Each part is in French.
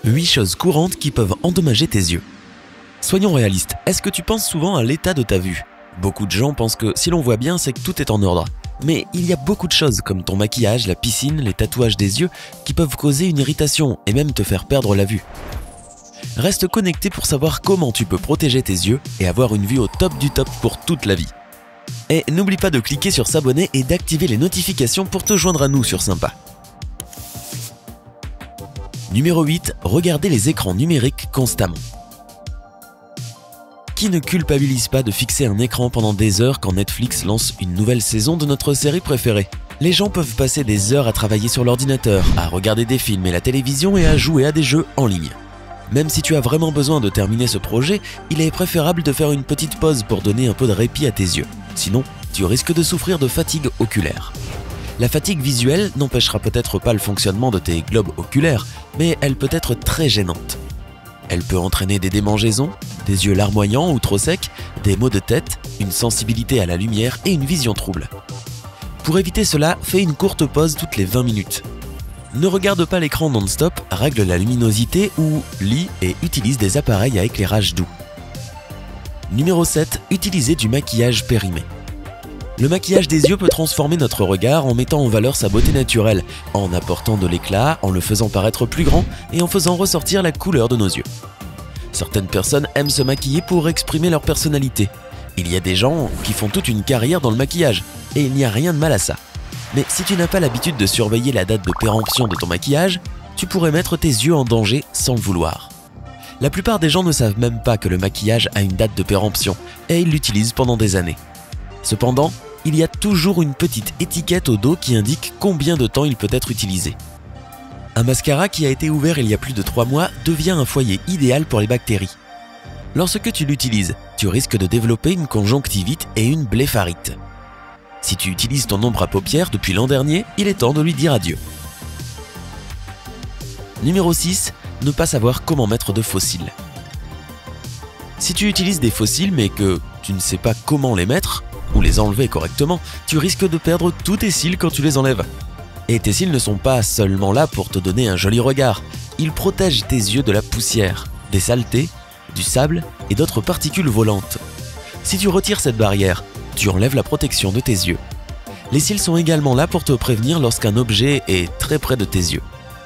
8 choses courantes qui peuvent endommager tes yeux. Soyons réalistes, est-ce que tu penses souvent à l'état de ta vue? Beaucoup de gens pensent que si l'on voit bien, c'est que tout est en ordre. Mais il y a beaucoup de choses comme ton maquillage, la piscine, les tatouages des yeux qui peuvent causer une irritation et même te faire perdre la vue. Reste connecté pour savoir comment tu peux protéger tes yeux et avoir une vue au top du top pour toute la vie. Et n'oublie pas de cliquer sur s'abonner et d'activer les notifications pour te joindre à nous sur Sympa. Numéro 8. Regardez les écrans numériques constamment. Qui ne culpabilise pas de fixer un écran pendant des heures quand Netflix lance une nouvelle saison de notre série préférée? Les gens peuvent passer des heures à travailler sur l'ordinateur, à regarder des films et la télévision et à jouer à des jeux en ligne. Même si tu as vraiment besoin de terminer ce projet, il est préférable de faire une petite pause pour donner un peu de répit à tes yeux. Sinon, tu risques de souffrir de fatigue oculaire. La fatigue visuelle n'empêchera peut-être pas le fonctionnement de tes globes oculaires, mais elle peut être très gênante. Elle peut entraîner des démangeaisons, des yeux larmoyants ou trop secs, des maux de tête, une sensibilité à la lumière et une vision trouble. Pour éviter cela, fais une courte pause toutes les 20 minutes. Ne regarde pas l'écran non-stop, règle la luminosité ou lis et utilise des appareils à éclairage doux. Numéro 7. Utilisez du maquillage périmé. Le maquillage des yeux peut transformer notre regard en mettant en valeur sa beauté naturelle, en apportant de l'éclat, en le faisant paraître plus grand et en faisant ressortir la couleur de nos yeux. Certaines personnes aiment se maquiller pour exprimer leur personnalité. Il y a des gens qui font toute une carrière dans le maquillage, et il n'y a rien de mal à ça. Mais si tu n'as pas l'habitude de surveiller la date de péremption de ton maquillage, tu pourrais mettre tes yeux en danger sans le vouloir. La plupart des gens ne savent même pas que le maquillage a une date de péremption, et ils l'utilisent pendant des années. Cependant, il y a toujours une petite étiquette au dos qui indique combien de temps il peut être utilisé. Un mascara qui a été ouvert il y a plus de 3 mois devient un foyer idéal pour les bactéries. Lorsque tu l'utilises, tu risques de développer une conjonctivite et une blépharite. Si tu utilises ton ombre à paupières depuis l'an dernier, il est temps de lui dire adieu. Numéro 6. Ne pas savoir comment mettre de faux cils. Si tu utilises des faux cils mais que tu ne sais pas comment les mettre, ou les enlever correctement, tu risques de perdre tous tes cils quand tu les enlèves. Et tes cils ne sont pas seulement là pour te donner un joli regard, ils protègent tes yeux de la poussière, des saletés, du sable et d'autres particules volantes. Si tu retires cette barrière, tu enlèves la protection de tes yeux. Les cils sont également là pour te prévenir lorsqu'un objet est très près de tes yeux.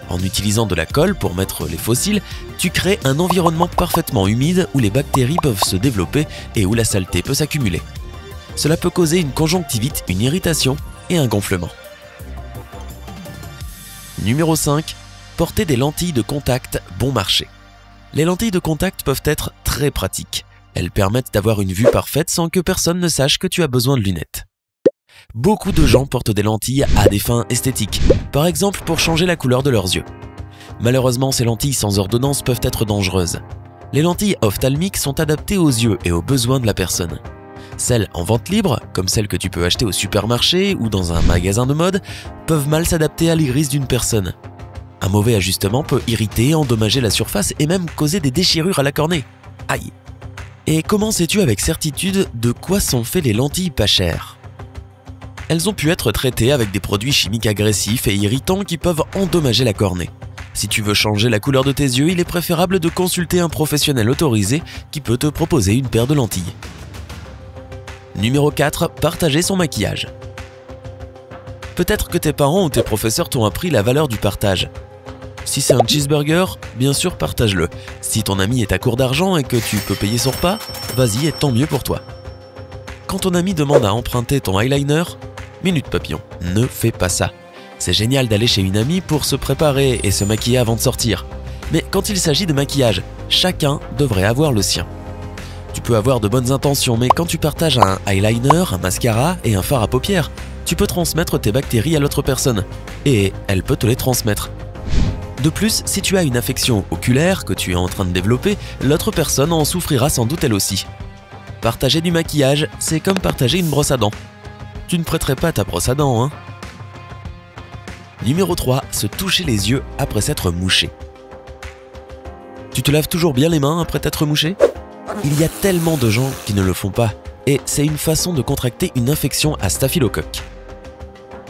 En utilisant de la colle pour mettre les faux cils, tu crées un environnement parfaitement humide où les bactéries peuvent se développer et où la saleté peut s'accumuler. Cela peut causer une conjonctivite, une irritation et un gonflement. Numéro 5. Portez des lentilles de contact bon marché. Les lentilles de contact peuvent être très pratiques. Elles permettent d'avoir une vue parfaite sans que personne ne sache que tu as besoin de lunettes. Beaucoup de gens portent des lentilles à des fins esthétiques, par exemple pour changer la couleur de leurs yeux. Malheureusement, ces lentilles sans ordonnance peuvent être dangereuses. Les lentilles ophtalmiques sont adaptées aux yeux et aux besoins de la personne. Celles en vente libre, comme celles que tu peux acheter au supermarché ou dans un magasin de mode, peuvent mal s'adapter à l'iris d'une personne. Un mauvais ajustement peut irriter, endommager la surface et même causer des déchirures à la cornée. Aïe! Et comment sais-tu avec certitude de quoi sont faites les lentilles pas chères? Elles ont pu être traitées avec des produits chimiques agressifs et irritants qui peuvent endommager la cornée. Si tu veux changer la couleur de tes yeux, il est préférable de consulter un professionnel autorisé qui peut te proposer une paire de lentilles. Numéro 4. Partager son maquillage. Peut-être que tes parents ou tes professeurs t'ont appris la valeur du partage. Si c'est un cheeseburger, bien sûr partage-le. Si ton ami est à court d'argent et que tu peux payer son repas, vas-y et tant mieux pour toi. Quand ton ami demande à emprunter ton eyeliner, minute papillon, ne fais pas ça. C'est génial d'aller chez une amie pour se préparer et se maquiller avant de sortir. Mais quand il s'agit de maquillage, chacun devrait avoir le sien. Tu peux avoir de bonnes intentions, mais quand tu partages un eyeliner, un mascara et un fard à paupières, tu peux transmettre tes bactéries à l'autre personne, et elle peut te les transmettre. De plus, si tu as une affection oculaire que tu es en train de développer, l'autre personne en souffrira sans doute elle aussi. Partager du maquillage, c'est comme partager une brosse à dents. Tu ne prêterais pas ta brosse à dents, hein? Numéro 3. Se toucher les yeux après s'être mouché. Tu te laves toujours bien les mains après t'être mouché? Il y a tellement de gens qui ne le font pas, et c'est une façon de contracter une infection à staphylocoque.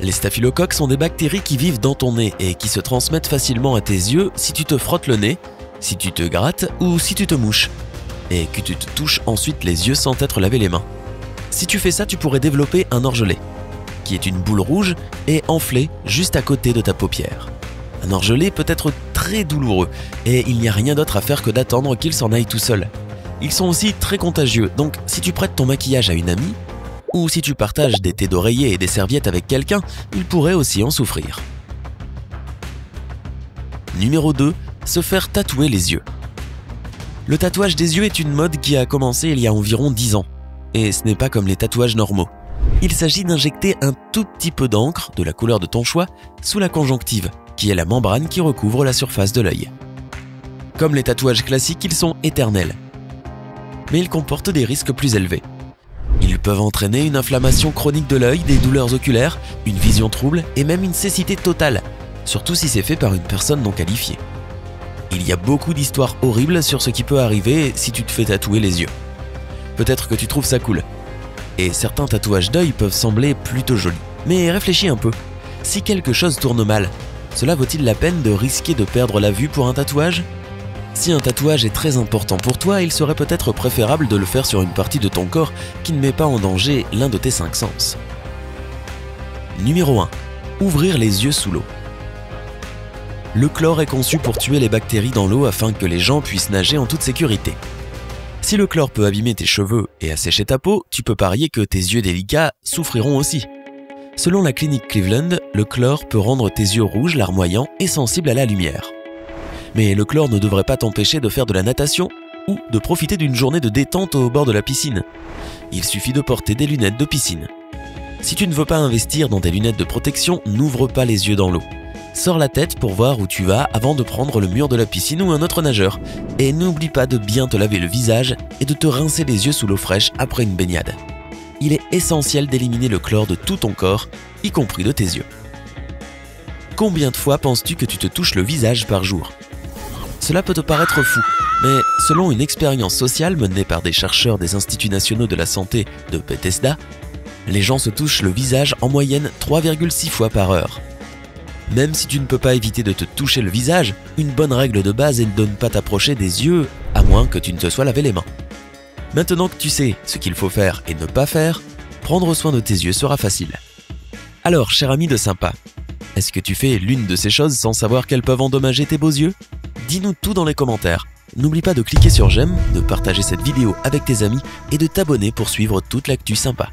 Les staphylocoques sont des bactéries qui vivent dans ton nez et qui se transmettent facilement à tes yeux si tu te frottes le nez, si tu te grattes ou si tu te mouches, et que tu te touches ensuite les yeux sans t'être lavé les mains. Si tu fais ça, tu pourrais développer un orgelet, qui est une boule rouge et enflée juste à côté de ta paupière. Un orgelet peut être très douloureux et il n'y a rien d'autre à faire que d'attendre qu'il s'en aille tout seul. Ils sont aussi très contagieux, donc si tu prêtes ton maquillage à une amie, ou si tu partages des thés d'oreiller et des serviettes avec quelqu'un, il pourrait aussi en souffrir. Numéro 2. Se faire tatouer les yeux. Le tatouage des yeux est une mode qui a commencé il y a environ 10 ans. Et ce n'est pas comme les tatouages normaux. Il s'agit d'injecter un tout petit peu d'encre, de la couleur de ton choix, sous la conjonctive, qui est la membrane qui recouvre la surface de l'œil. Comme les tatouages classiques, ils sont éternels. Mais ils comportent des risques plus élevés. Ils peuvent entraîner une inflammation chronique de l'œil, des douleurs oculaires, une vision trouble et même une cécité totale, surtout si c'est fait par une personne non qualifiée. Il y a beaucoup d'histoires horribles sur ce qui peut arriver si tu te fais tatouer les yeux. Peut-être que tu trouves ça cool. Et certains tatouages d'œil peuvent sembler plutôt jolis. Mais réfléchis un peu. Si quelque chose tourne mal, cela vaut-il la peine de risquer de perdre la vue pour un tatouage ? Si un tatouage est très important pour toi, il serait peut-être préférable de le faire sur une partie de ton corps qui ne met pas en danger l'un de tes 5 sens. Numéro 1. Ouvrir les yeux sous l'eau. Le chlore est conçu pour tuer les bactéries dans l'eau afin que les gens puissent nager en toute sécurité. Si le chlore peut abîmer tes cheveux et assécher ta peau, tu peux parier que tes yeux délicats souffriront aussi. Selon la clinique Cleveland, le chlore peut rendre tes yeux rouges, larmoyants et sensibles à la lumière. Mais le chlore ne devrait pas t'empêcher de faire de la natation ou de profiter d'une journée de détente au bord de la piscine. Il suffit de porter des lunettes de piscine. Si tu ne veux pas investir dans des lunettes de protection, n'ouvre pas les yeux dans l'eau. Sors la tête pour voir où tu vas avant de prendre le mur de la piscine ou un autre nageur. Et n'oublie pas de bien te laver le visage et de te rincer les yeux sous l'eau fraîche après une baignade. Il est essentiel d'éliminer le chlore de tout ton corps, y compris de tes yeux. Combien de fois penses-tu que tu te touches le visage par jour ? Cela peut te paraître fou, mais selon une expérience sociale menée par des chercheurs des Instituts nationaux de la santé de Bethesda, les gens se touchent le visage en moyenne 3,6 fois par heure. Même si tu ne peux pas éviter de te toucher le visage, une bonne règle de base est de ne pas t'approcher des yeux, à moins que tu ne te sois lavé les mains. Maintenant que tu sais ce qu'il faut faire et ne pas faire, prendre soin de tes yeux sera facile. Alors, cher ami de sympa, est-ce que tu fais l'une de ces choses sans savoir qu'elles peuvent endommager tes beaux yeux ? Dis-nous tout dans les commentaires. N'oublie pas de cliquer sur j'aime, de partager cette vidéo avec tes amis et de t'abonner pour suivre toute l'actu sympa.